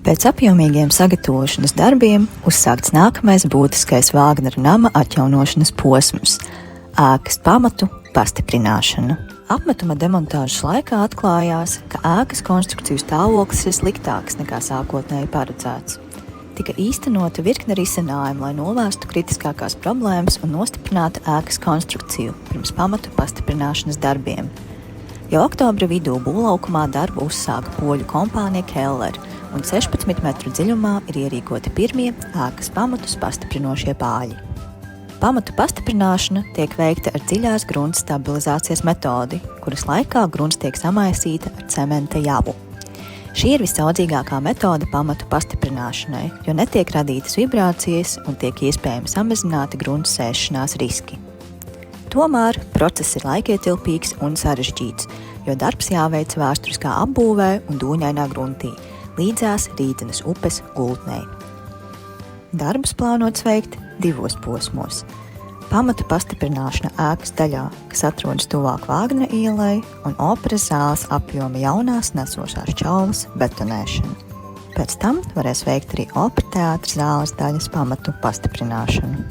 Pēc apjomīgiem sagatavošanas darbiem uzsākts nākamais būtiskais Vāgnera nama atjaunošanas posms – ēkas pamatu pastiprināšana. Apmetuma demontāžas laikā atklājās, ka ēkas konstrukciju stāvoklis ir sliktāks nekā sākotnēji paredzēts. Tika īstenota virkne risinājumu, lai novērstu kritiskākās problēmas un nostiprinātu ēkas konstrukciju pirms pamatu pastiprināšanas darbiem. Jau oktobra vidū būvlaukumā darbu uzsāka poļu kompānija Keller, un 16 metru dziļumā ir ierīkoti pirmie ēkas pamatus pastiprinošie pāļi. Pamatu pastiprināšana tiek veikta ar dziļās grunts stabilizācijas metodi, kuras laikā grunts tiek samaisīta ar cementa javu. Šī ir visaudzīgākā metode pamatu pastiprināšanai, jo netiek radītas vibrācijas un tiek iespējami samazināti grunts sēšanās riski. Tomēr process ir laikietilpīgs un sarežģīts, jo darbs jāveic vēsturiskā apbūvē un dūņainā gruntī, līdzās Rīdzenes upes gultnei. Darbus plānots veikt 2 posmos. Pamatu pastiprināšana ēkas daļā, kas atrodas tuvāk Vāgnera ielai, un operas zāles apjoma jaunās nesošās čaulas betonēšana. Pēc tam varēs veikt arī opera teātra zāles daļas pamatu pastiprināšanu.